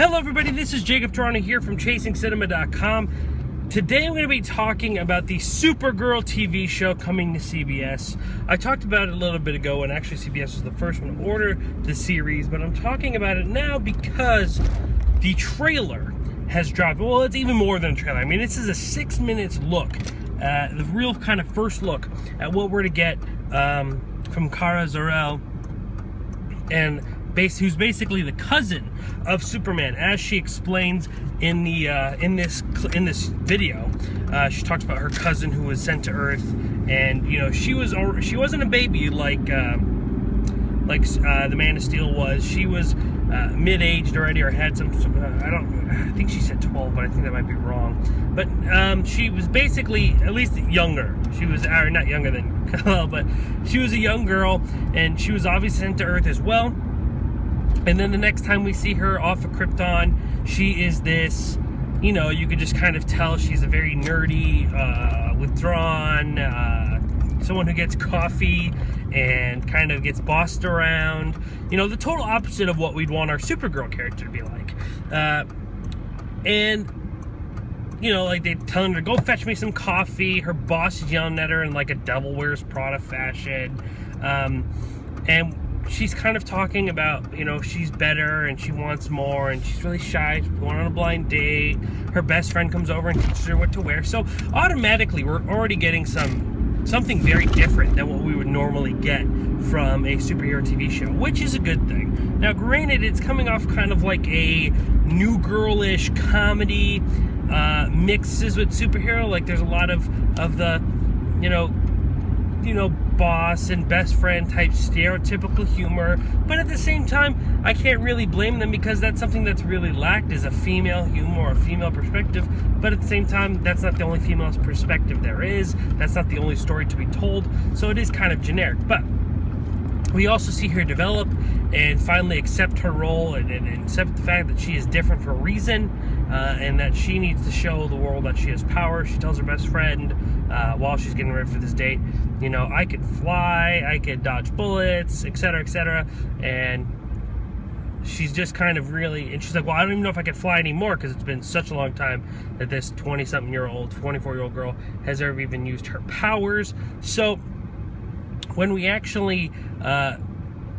Hello everybody, this is Jacob Toronto here from ChasingCinema.com. Today I'm going to be talking about the Supergirl TV show coming to CBS. I talked about it a little bit ago, and actually CBS was the first one to order the series, but I'm talking about it now because the trailer has dropped. Well, it's even more than a trailer. I mean, this is a 6 minutes look, the real kind of first look at what we're to get from Kara Zor-El, and who's basically the cousin of Superman, as she explains in the in this video. She talks about her cousin who was sent to Earth, and you know she wasn't a baby like the Man of Steel was. She was mid-aged already, or had some. I think she said 12, but I think that might be wrong. But she was basically at least younger. She was not younger than Kal-El, but she was a young girl, and she was obviously sent to Earth as well. And then the next time we see her off of Krypton, she is this, you know, you could just kind of tell she's a very nerdy, withdrawn, someone who gets coffee and kind of gets bossed around. You know, the total opposite of what we'd want our Supergirl character to be like. And, you know, like they tell her to go fetch me some coffee. Her boss is yelling at her in like a Devil Wears Prada fashion. And she's kind of talking about, you know, she's better and she wants more, and she's really shy. She's going on a blind date. Her best friend comes over and teaches her what to wear. So automatically we're already getting something very different than what we would normally get from a superhero TV show, which is a good thing. Now, granted, it's coming off kind of like a new girlish comedy, mixes with superhero. Like there's a lot of the, you know, boss and best friend type stereotypical humor, but at the same time I can't really blame them, because that's something that's really lacked, is a female humor or a female perspective. But at the same time, that's not the only female perspective there is. That's not the only story to be told, so it is kind of generic. But we also see her develop and finally accept her role, and accept the fact that she is different for a reason, and that she needs to show the world that she has power. She tells her best friend while she's getting ready for this date, you know, I could fly, I could dodge bullets, etc., etc. And she's just kind of really, and she's like, well, I don't even know if I could fly anymore, because it's been such a long time that this 20-something-year-old, 24-year-old girl has ever even used her powers. So when we actually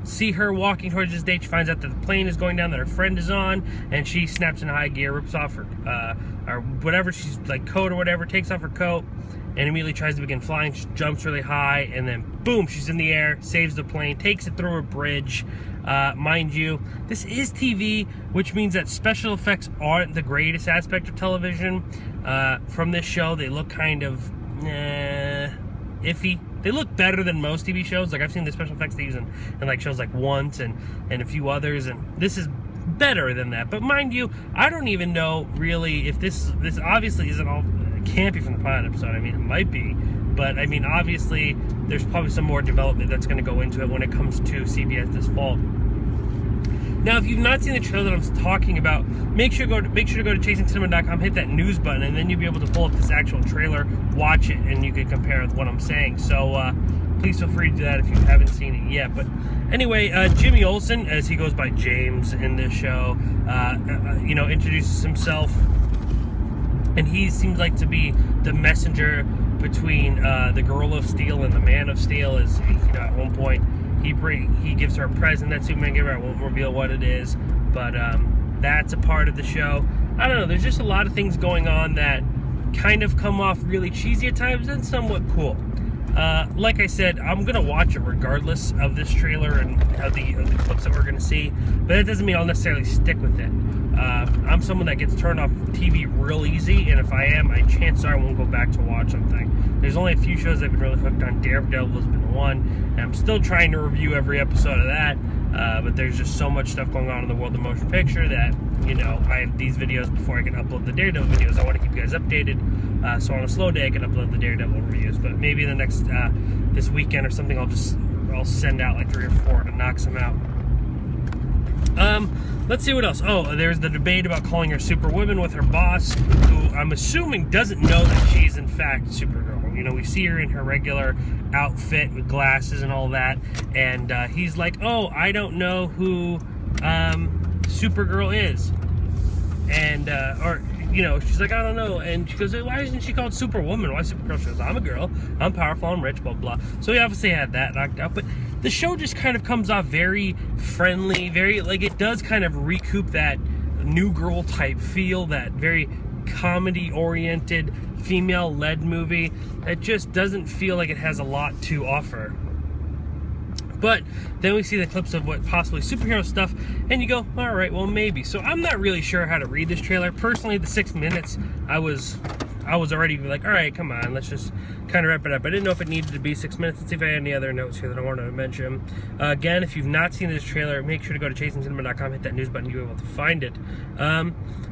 see her walking towards this date, she finds out that the plane is going down that her friend is on, and she snaps into high gear, rips off her or whatever, she's like coat or whatever, takes off her coat, and immediately tries to begin flying. She jumps really high, and then boom, she's in the air, saves the plane, takes it through a bridge. Mind you, this is TV, which means that special effects aren't the greatest aspect of television. From this show, they look kind of iffy. They look better than most TV shows. Like, I've seen the special effects they use in like shows like Once and a few others, and this is better than that. But mind you, I don't even know really if this obviously isn't all, it can't be from the pilot episode. I mean, it might be, but I mean, obviously there's probably some more development that's going to go into it when it comes to CBS this fall. Now, if you've not seen the trailer that I'm talking about, make sure to go to ChasingCinema.com, hit that news button, and then you'll be able to pull up this actual trailer, watch it, and you can compare with what I'm saying. So please feel free to do that if you haven't seen it yet. But anyway, Jimmy Olsen, as he goes by James in this show, you know, introduces himself, and he seems like to be the messenger between the Girl of Steel and the Man of Steel. Is, you know, at one point he gives her a present that Superman gave her. I won't reveal what it is, but that's a part of the show. I don't know, there's just a lot of things going on that kind of come off really cheesy at times and somewhat cool. Like I said, I'm going to watch it regardless of this trailer and of the clips that we're going to see, but that doesn't mean I'll necessarily stick with it. I'm someone that gets turned off TV real easy, and if I am, chances are I won't go back to watch something. There's only a few shows I've been really hooked on. Daredevil has been one, and I'm still trying to review every episode of that, but there's just so much stuff going on in the world of motion picture that, you know, I have these videos before I can upload the Daredevil videos. I want to keep you guys updated, so on a slow day I can upload the Daredevil reviews, but maybe in the next, this weekend or something, I'll send out like 3 or 4 to knock some out. Let's see what else. Oh, there's the debate about calling her Superwoman with her boss, who I'm assuming doesn't know that she's in fact Supergirl. You know, we see her in her regular outfit with glasses and all that, and he's like, oh, I don't know who Supergirl is. and or you know, she's like, I don't know, and she goes, why isn't she called Superwoman? Why Supergirl? She goes, I'm a girl, I'm powerful, I'm rich, blah blah. So we obviously had that knocked out, but the show just kind of comes off very friendly, very like it does kind of recoup that New Girl type feel, that very comedy oriented female led movie that just doesn't feel like it has a lot to offer. But then we see the clips of what possibly superhero stuff, and you go, all right, well, maybe. So I'm not really sure how to read this trailer. Personally, the 6 minutes, I was already like, all right, come on, let's just kind of wrap it up. I didn't know if it needed to be 6 minutes. Let's see if I had any other notes here that I wanted to mention. Again, if you've not seen this trailer, make sure to go to chasingcinema.com, hit that news button, you'll be able to find it.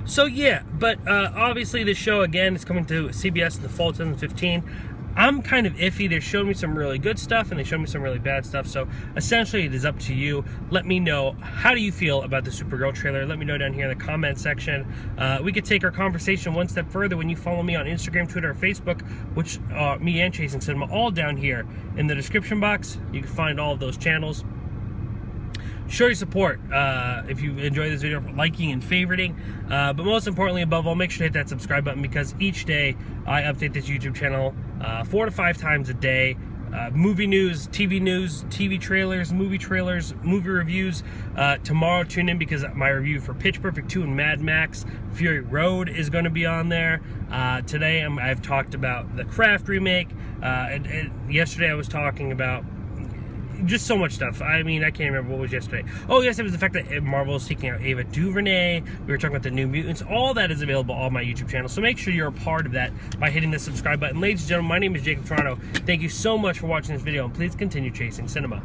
So yeah, but obviously this show, again, is coming to CBS in the fall of 2015. I'm kind of iffy. They showed me some really good stuff and they showed me some really bad stuff. So essentially it is up to you. Let me know, how do you feel about the Supergirl trailer? Let me know down here in the comment section. We could take our conversation one step further when you follow me on Instagram, Twitter, or Facebook, which me and Chasing Cinema, all down here in the description box. You can find all of those channels. Show your support if you enjoy this video, liking and favoriting. But most importantly, above all, make sure to hit that subscribe button, because each day I update this YouTube channel 4 to 5 times a day. Movie news, TV trailers, movie reviews. Tomorrow, tune in because my review for Pitch Perfect 2 and Mad Max Fury Road is going to be on there. Today, I've talked about the Craft remake. And yesterday, I was talking about just so much stuff. I mean, I can't remember what was yesterday. Oh, yes, it was the fact that Marvel is seeking out Ava DuVernay. We were talking about the New Mutants. All that is available on my YouTube channel, so make sure you're a part of that by hitting the subscribe button. Ladies and gentlemen, my name is Jacob Toronto. Thank you so much for watching this video, and please continue chasing cinema.